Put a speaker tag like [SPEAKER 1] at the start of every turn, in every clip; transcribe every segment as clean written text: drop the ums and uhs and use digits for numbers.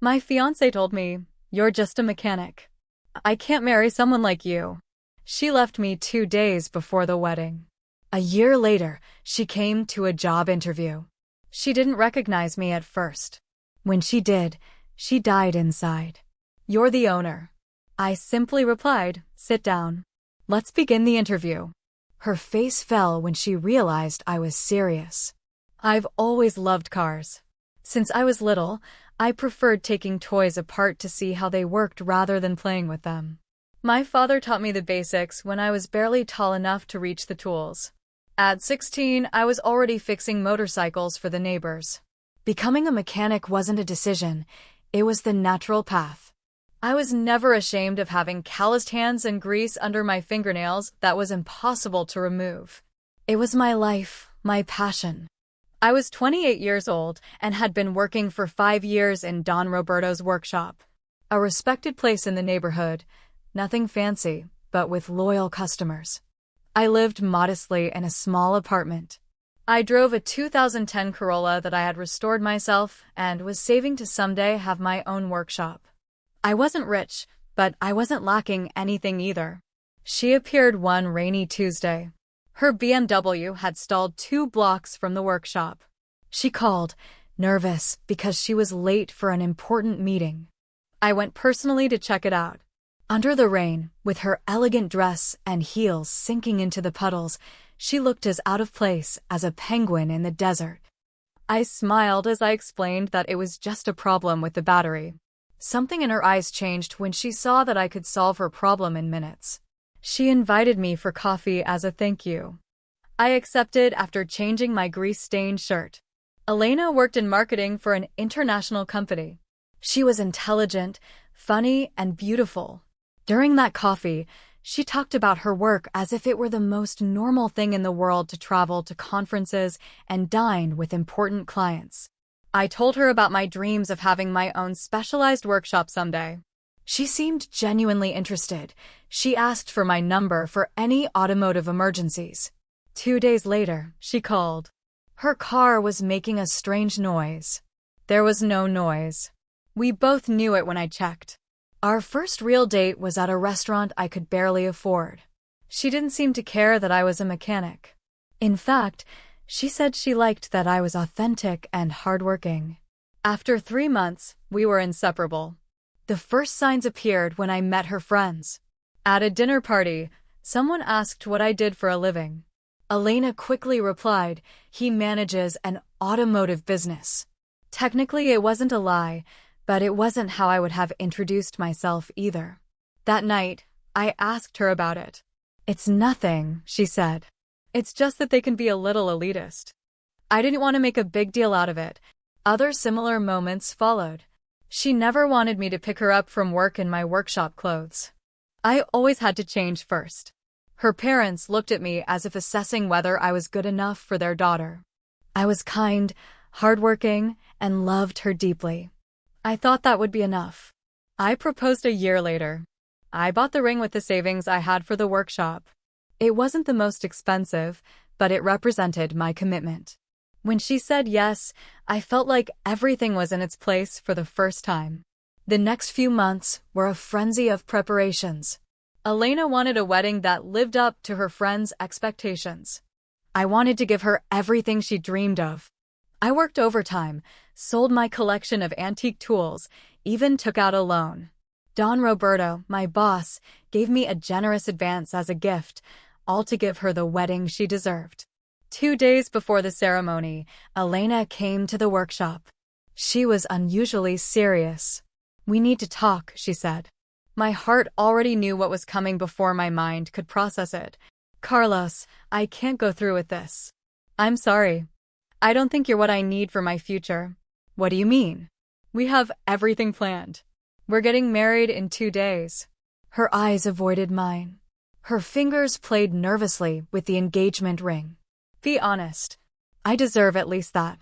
[SPEAKER 1] My fiancé told me, "You're just a mechanic. I can't marry someone like you." She left me 2 days before the wedding. A year later, she came to a job interview. She didn't recognize me at first. When she did, she died inside. "You're the owner." I simply replied, "Sit down. Let's begin the interview." Her face fell when she realized I was serious. I've always loved cars. Since I was little, I preferred taking toys apart to see how they worked rather than playing with them. My father taught me the basics when I was barely tall enough to reach the tools. At 16, I was already fixing motorcycles for the neighbors. Becoming a mechanic wasn't a decision, it was the natural path. I was never ashamed of having calloused hands and grease under my fingernails that was impossible to remove. It was my life, my passion. I was 28 years old and had been working for 5 years in Don Roberto's workshop. A respected place in the neighborhood, nothing fancy, but with loyal customers. I lived modestly in a small apartment. I drove a 2010 Corolla that I had restored myself and was saving to someday have my own workshop. I wasn't rich, but I wasn't lacking anything either. She appeared one rainy Tuesday. Her BMW had stalled 2 blocks from the workshop. She called, nervous because she was late for an important meeting. I went personally to check it out. Under the rain, with her elegant dress and heels sinking into the puddles, she looked as out of place as a penguin in the desert. I smiled as I explained that it was just a problem with the battery. Something in her eyes changed when she saw that I could solve her problem in minutes. She invited me for coffee as a thank you. I accepted after changing my grease-stained shirt. Elena worked in marketing for an international company. She was intelligent, funny, and beautiful. During that coffee, she talked about her work as if it were the most normal thing in the world to travel to conferences and dine with important clients. I told her about my dreams of having my own specialized workshop someday. She seemed genuinely interested. She asked for my number for any automotive emergencies. 2 days later, she called. Her car was making a strange noise. There was no noise. We both knew it when I checked. Our first real date was at a restaurant I could barely afford. She didn't seem to care that I was a mechanic. In fact, she said she liked that I was authentic and hardworking. After 3 months, we were inseparable. The first signs appeared when I met her friends. At a dinner party, someone asked what I did for a living. Elena quickly replied, "He manages an automotive business." Technically, it wasn't a lie, but it wasn't how I would have introduced myself either. That night, I asked her about it. "It's nothing," she said. "It's just that they can be a little elitist." I didn't want to make a big deal out of it. Other similar moments followed. She never wanted me to pick her up from work in my workshop clothes. I always had to change first. Her parents looked at me as if assessing whether I was good enough for their daughter. I was kind, hardworking, and loved her deeply. I thought that would be enough. I proposed a year later. I bought the ring with the savings I had for the workshop. It wasn't the most expensive, but it represented my commitment. When she said yes, I felt like everything was in its place for the first time. The next few months were a frenzy of preparations. Elena wanted a wedding that lived up to her friends' expectations. I wanted to give her everything she dreamed of. I worked overtime, sold my collection of antique tools, even took out a loan. Don Roberto, my boss, gave me a generous advance as a gift, all to give her the wedding she deserved. 2 days before the ceremony, Elena came to the workshop. She was unusually serious. "We need to talk," she said. My heart already knew what was coming before my mind could process it. "Carlos, I can't go through with this." "I'm sorry. I don't think you're what I need for my future." "What do you mean?" "We have everything planned. We're getting married in 2 days." Her eyes avoided mine. Her fingers played nervously with the engagement ring. "Be honest. I deserve at least that.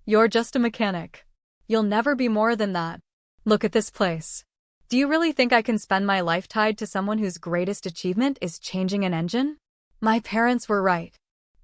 [SPEAKER 1] You're just a mechanic. You'll never be more than that. Look at this place. Do you really think I can spend my life tied to someone whose greatest achievement is changing an engine?" My parents were right.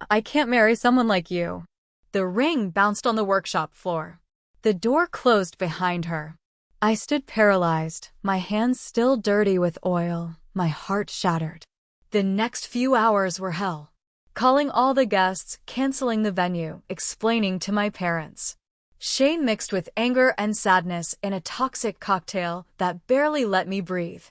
[SPEAKER 1] I can't marry someone like you. The ring bounced on the workshop floor. The door closed behind her. I stood paralyzed, my hands still dirty with oil, my heart shattered. The next few hours were hell. Calling all the guests, canceling the venue, explaining to my parents. Shame mixed with anger and sadness in a toxic cocktail that barely let me breathe.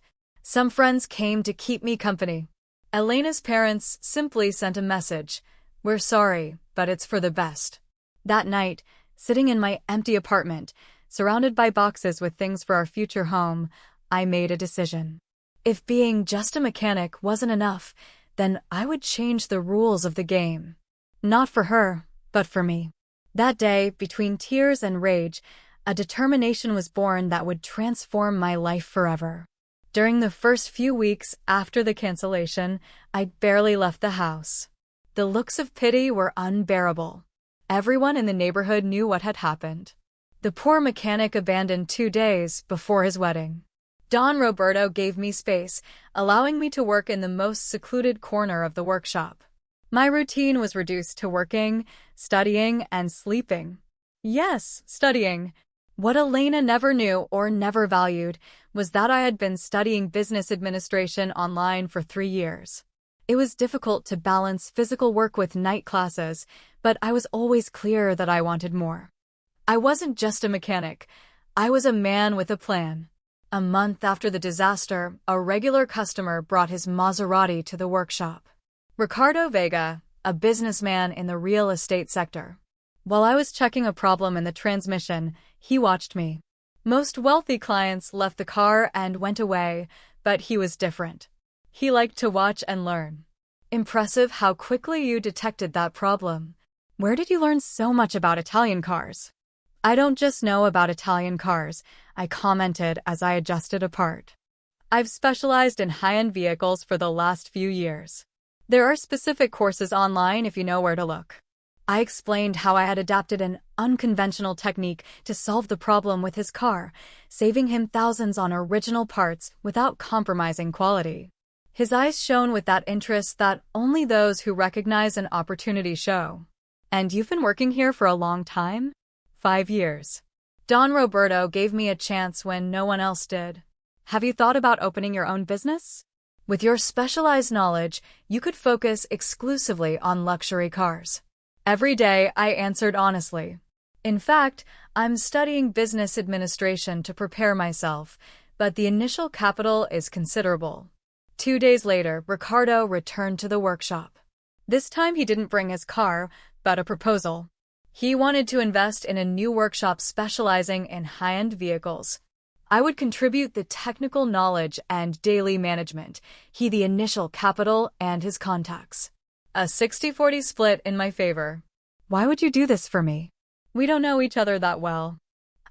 [SPEAKER 1] Some friends came to keep me company. Elena's parents simply sent a message. We're sorry, but it's for the best. That night, sitting in my empty apartment, surrounded by boxes with things for our future home, I made a decision. If being just a mechanic wasn't enough, then I would change the rules of the game. Not for her, but for me. That day, between tears and rage, a determination was born that would transform my life forever. During the first few weeks after the cancellation, I barely left the house. The looks of pity were unbearable. Everyone in the neighborhood knew what had happened. The poor mechanic abandoned 2 days before his wedding. Don Roberto gave me space, allowing me to work in the most secluded corner of the workshop. My routine was reduced to working, studying, and sleeping. Yes, studying. What Elena never knew or never valued was that I had been studying business administration online for 3 years. It was difficult to balance physical work with night classes, but I was always clear that I wanted more. I wasn't just a mechanic. I was a man with a plan. A month after the disaster, a regular customer brought his Maserati to the workshop. Ricardo Vega, a businessman in the real estate sector. While I was checking a problem in the transmission, he watched me. Most wealthy clients left the car and went away, but he was different. He liked to watch and learn. Impressive how quickly you detected that problem. Where did you learn so much about Italian cars? I don't just know about Italian cars, I commented as I adjusted a part. I've specialized in high-end vehicles for the last few years. There are specific courses online if you know where to look. I explained how I had adapted an unconventional technique to solve the problem with his car, saving him thousands on original parts without compromising quality. His eyes shone with that interest that only those who recognize an opportunity show. And you've been working here for a long time? 5 years. Don Roberto gave me a chance when no one else did. Have you thought about opening your own business? With your specialized knowledge, you could focus exclusively on luxury cars. Every day, I answered honestly. In fact, I'm studying business administration to prepare myself, but the initial capital is considerable. 2 days later, Ricardo returned to the workshop. This time he didn't bring his car, but a proposal. He wanted to invest in a new workshop specializing in high-end vehicles. I would contribute the technical knowledge and daily management, he the initial capital and his contacts. A 60-40 split in my favor. Why would you do this for me? We don't know each other that well.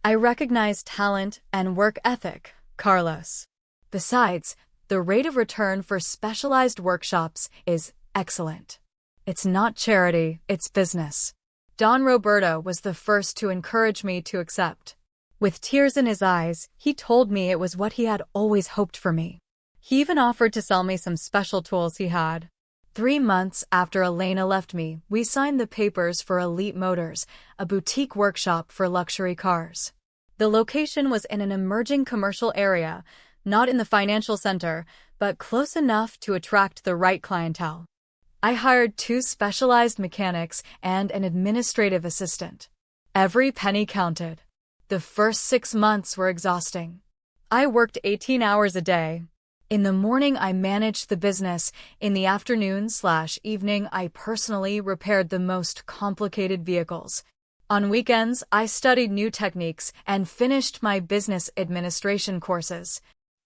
[SPEAKER 1] I recognize talent and work ethic, Carlos. Besides, the rate of return for specialized workshops is excellent. It's not charity, it's business. Don Roberto was the first to encourage me to accept. With tears in his eyes, he told me it was what he had always hoped for me. He even offered to sell me some special tools he had. 3 months after Elena left me, we signed the papers for Elite Motors, a boutique workshop for luxury cars. The location was in an emerging commercial area, not in the financial center, but close enough to attract the right clientele. I hired 2 specialized mechanics and an administrative assistant. Every penny counted. The first 6 months were exhausting. I worked 18 hours a day. In the morning, I managed the business. In the afternoon/evening, I personally repaired the most complicated vehicles. On weekends, I studied new techniques and finished my business administration courses.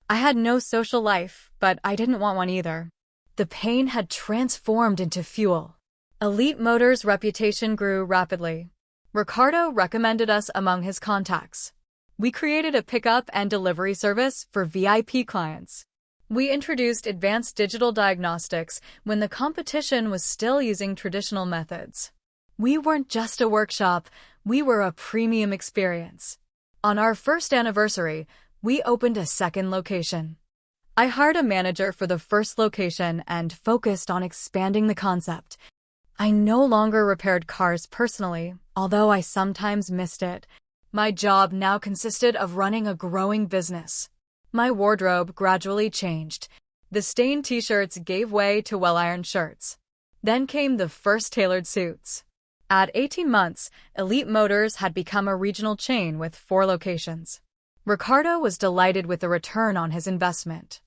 [SPEAKER 1] I had no social life, but I didn't want one either. The pain had transformed into fuel. Elite Motors' reputation grew rapidly. Ricardo recommended us among his contacts. We created a pickup and delivery service for VIP clients. We introduced advanced digital diagnostics when the competition was still using traditional methods. We weren't just a workshop, we were a premium experience. On our first anniversary, we opened a second location. I hired a manager for the first location and focused on expanding the concept. I no longer repaired cars personally, although I sometimes missed it. My job now consisted of running a growing business. My wardrobe gradually changed. The stained t-shirts gave way to well-ironed shirts. Then came the first tailored suits. At 18 months, Elite Motors had become a regional chain with 4 locations. Ricardo was delighted with the return on his investment.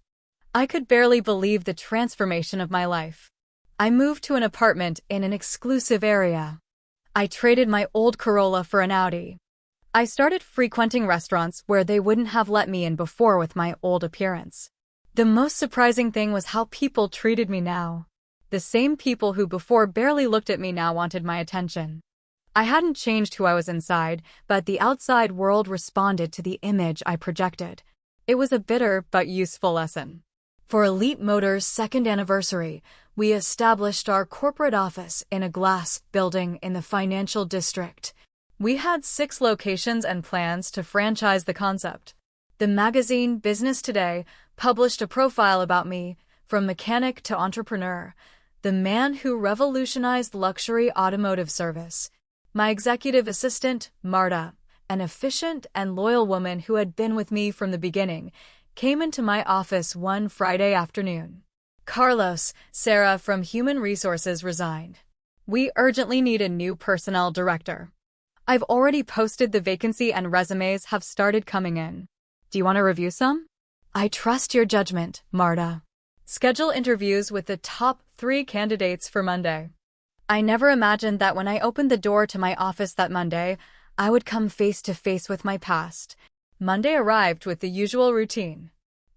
[SPEAKER 1] I could barely believe the transformation of my life. I moved to an apartment in an exclusive area. I traded my old Corolla for an Audi. I started frequenting restaurants where they wouldn't have let me in before with my old appearance. The most surprising thing was how people treated me now. The same people who before barely looked at me now wanted my attention. I hadn't changed who I was inside, but the outside world responded to the image I projected. It was a bitter but useful lesson. For Elite Motors' second anniversary, we established our corporate office in a glass building in the financial district. We had 6 locations and plans to franchise the concept. The magazine Business Today published a profile about me, from mechanic to entrepreneur, the man who revolutionized luxury automotive service. My executive assistant, Marta, an efficient and loyal woman who had been with me from the beginning, came into my office one Friday afternoon. Carlos, Sarah from Human Resources resigned. We urgently need a new personnel director. I've already posted the vacancy and resumes have started coming in. Do you want to review some? I trust your judgment, Marta. Schedule interviews with the top 3 candidates for Monday. I never imagined that when I opened the door to my office that Monday, I would come face to face with my past. Monday arrived with the usual routine.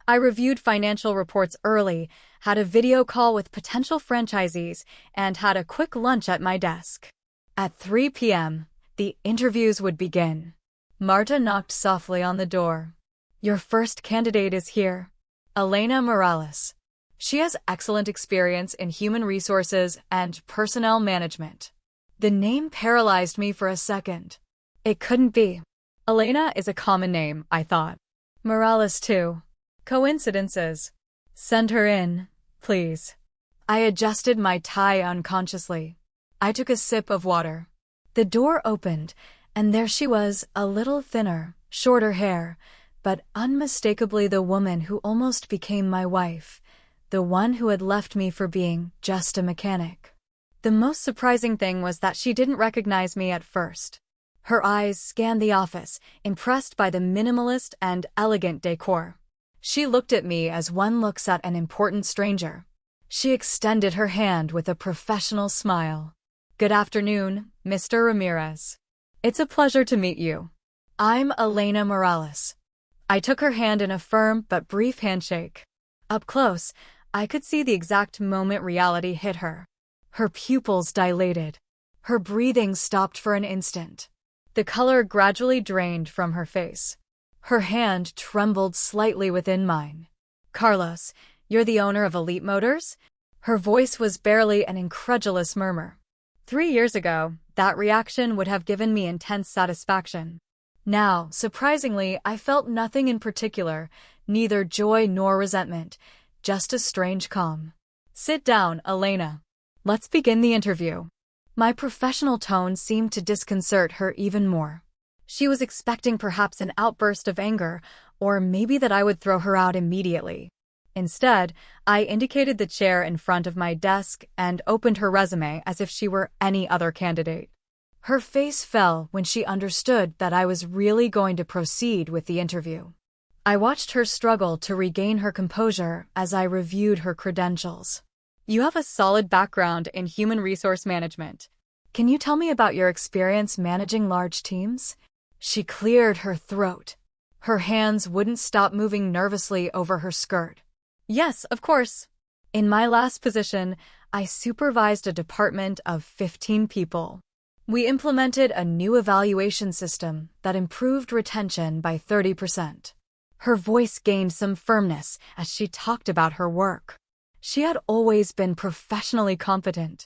[SPEAKER 1] I reviewed financial reports early, had a video call with potential franchisees, and had a quick lunch at my desk. At 3 p.m., the interviews would begin. Marta knocked softly on the door. Your first candidate is here. Elena Morales. She has excellent experience in human resources and personnel management. The name paralyzed me for a second. It couldn't be. Elena is a common name, I thought. Morales too. Coincidences. Send her in, please. I adjusted my tie unconsciously. I took a sip of water. The door opened, and there she was, a little thinner, shorter hair, but unmistakably the woman who almost became my wife, the one who had left me for being just a mechanic. The most surprising thing was that she didn't recognize me at first. Her eyes scanned the office, impressed by the minimalist and elegant decor. She looked at me as one looks at an important stranger. She extended her hand with a professional smile. Good afternoon, Mr. Ramirez. It's a pleasure to meet you. I'm Elena Morales. I took her hand in a firm but brief handshake. Up close, I could see the exact moment reality hit her. Her pupils dilated. Her breathing stopped for an instant. The color gradually drained from her face. Her hand trembled slightly within mine. Carlos, you're the owner of Elite Motors? Her voice was barely an incredulous murmur. 3 years ago, that reaction would have given me intense satisfaction. Now, surprisingly, I felt nothing in particular, neither joy nor resentment, just a strange calm. Sit down, Elena. Let's begin the interview. My professional tone seemed to disconcert her even more. She was expecting perhaps an outburst of anger, or maybe that I would throw her out immediately. Instead, I indicated the chair in front of my desk and opened her resume as if she were any other candidate. Her face fell when she understood that I was really going to proceed with the interview. I watched her struggle to regain her composure as I reviewed her credentials. You have a solid background in human resource management. Can you tell me about your experience managing large teams? She cleared her throat. Her hands wouldn't stop moving nervously over her skirt. Yes, of course. In my last position, I supervised a department of 15 people. We implemented a new evaluation system that improved retention by 30%. Her voice gained some firmness as she talked about her work. She had always been professionally competent.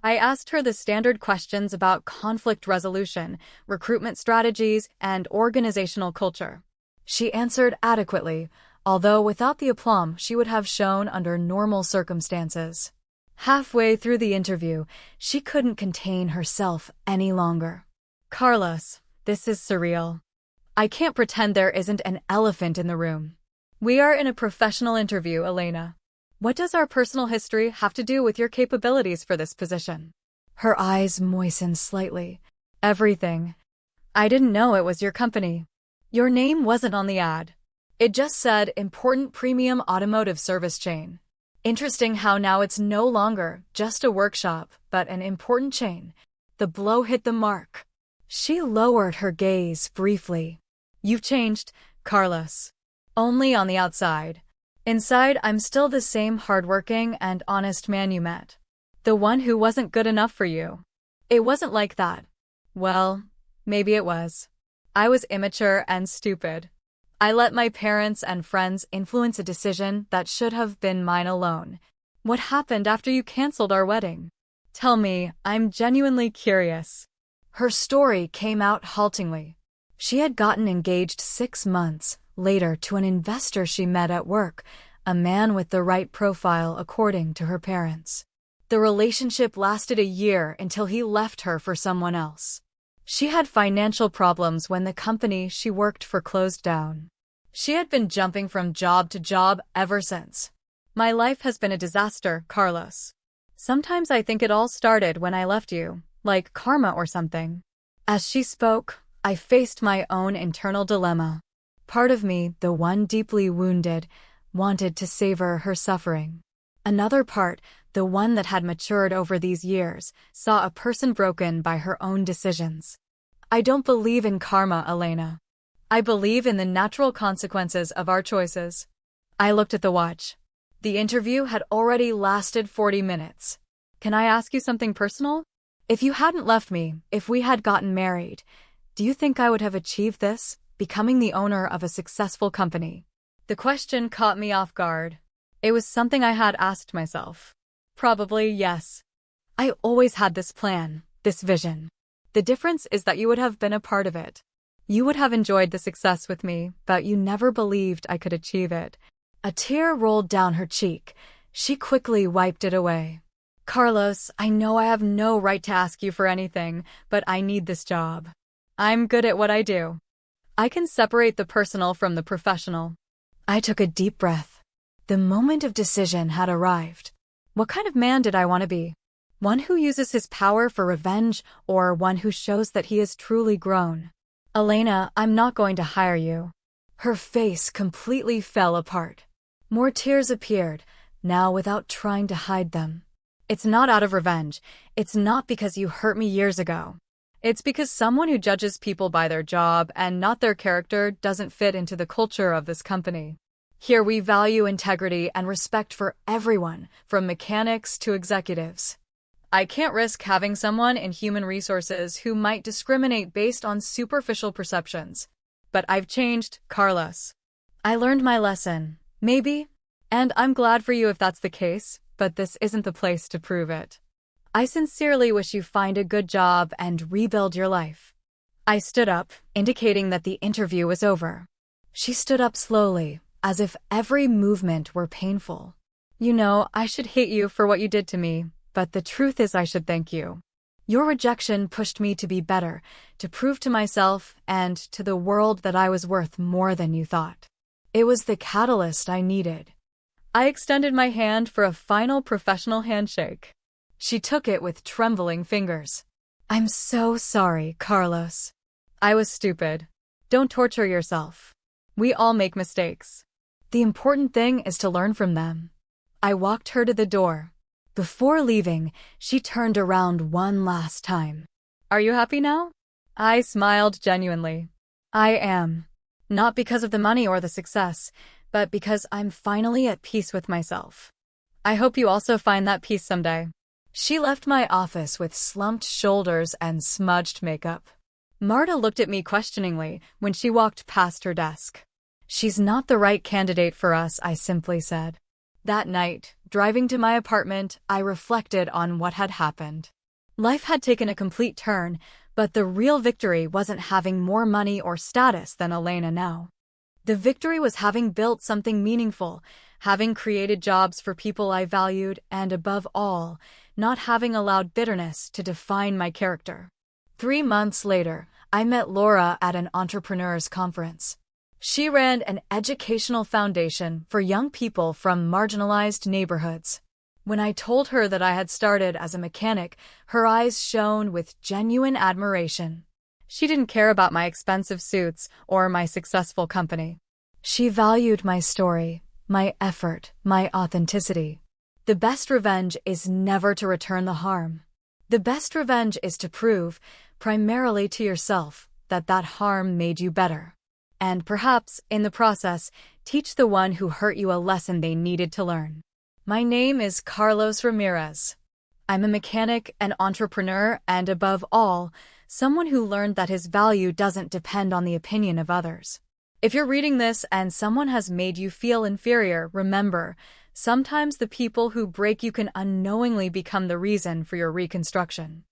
[SPEAKER 1] I asked her the standard questions about conflict resolution, recruitment strategies, and organizational culture. She answered adequately, although without the aplomb she would have shown under normal circumstances. Halfway through the interview, she couldn't contain herself any longer. Carlos, This is surreal. I can't pretend there isn't an elephant in the room. We are in a professional interview, Elena. What does our personal history have to do with your capabilities for this position? Her eyes moistened slightly. Everything. I didn't know it was your company. Your name wasn't on the ad. It just said important premium automotive service chain. Interesting how now it's no longer just a workshop, but an important chain. The blow hit the mark. She lowered her gaze briefly. You've changed, Carlos. Only on the outside. Inside, I'm still the same hardworking and honest man you met. The one who wasn't good enough for you. It wasn't like that. Well, maybe it was. I was immature and stupid. I let my parents and friends influence a decision that should have been mine alone. What happened after you canceled our wedding? Tell me, I'm genuinely curious. Her story came out haltingly. She had gotten engaged 6 months later to an investor she met at work, a man with the right profile according to her parents. The relationship lasted a year until he left her for someone else. She had financial problems when the company she worked for closed down. She had been jumping from job to job ever since. My life has been a disaster, Carlos. Sometimes I think it all started when I left you, like karma or something. As she spoke, I faced my own internal dilemma. Part of me, the one deeply wounded, wanted to savor her suffering. Another part, the one that had matured over these years, saw a person broken by her own decisions. I don't believe in karma, Elena. I believe in the natural consequences of our choices. I looked at the watch. The interview had already lasted 40 minutes. Can I ask you something personal? If you hadn't left me, if we had gotten married, do you think I would have achieved this, becoming the owner of a successful company? The question caught me off guard. It was something I had asked myself. Probably yes. I always had this plan, this vision. The difference is that you would have been a part of it. You would have enjoyed the success with me, but you never believed I could achieve it. A tear rolled down her cheek. She quickly wiped it away. Carlos, I know I have no right to ask you for anything, but I need this job. I'm good at what I do. I can separate the personal from the professional. I took a deep breath. The moment of decision had arrived. What kind of man did I want to be? One who uses his power for revenge, or one who shows that he is truly grown? Elena, I'm not going to hire you. Her face completely fell apart. More tears appeared, now without trying to hide them. It's not out of revenge. It's not because you hurt me years ago. It's because someone who judges people by their job and not their character doesn't fit into the culture of this company. Here we value integrity and respect for everyone, from mechanics to executives. I can't risk having someone in human resources who might discriminate based on superficial perceptions. But I've changed, Carlos. I learned my lesson, maybe, and I'm glad for you if that's the case, but this isn't the place to prove it. I sincerely wish you find a good job and rebuild your life. I stood up, indicating that the interview was over. She stood up slowly, as if every movement were painful. You know, I should hate you for what you did to me, but the truth is I should thank you. Your rejection pushed me to be better, to prove to myself and to the world that I was worth more than you thought. It was the catalyst I needed. I extended my hand for a final professional handshake. She took it with trembling fingers. I'm so sorry, Carlos. I was stupid. Don't torture yourself. We all make mistakes. The important thing is to learn from them. I walked her to the door. Before leaving, she turned around one last time. Are you happy now? I smiled genuinely. I am. Not because of the money or the success, but because I'm finally at peace with myself. I hope you also find that peace someday. She left my office with slumped shoulders and smudged makeup. Marta looked at me questioningly when she walked past her desk. She's not the right candidate for us, I simply said. That night, driving to my apartment, I reflected on what had happened. Life had taken a complete turn, but the real victory wasn't having more money or status than Elena now. The victory was having built something meaningful, having created jobs for people I valued, and above all, not having allowed bitterness to define my character. 3 months later, I met Laura at an entrepreneurs conference. She ran an educational foundation for young people from marginalized neighborhoods. When I told her that I had started as a mechanic, her eyes shone with genuine admiration. She didn't care about my expensive suits or my successful company. She valued my story, my effort, my authenticity. The best revenge is never to return the harm. The best revenge is to prove, primarily to yourself, that that harm made you better. And perhaps, in the process, teach the one who hurt you a lesson they needed to learn. My name is Carlos Ramirez. I'm a mechanic, an entrepreneur, and above all, someone who learned that his value doesn't depend on the opinion of others. If you're reading this and someone has made you feel inferior, remember, sometimes the people who break you can unknowingly become the reason for your reconstruction.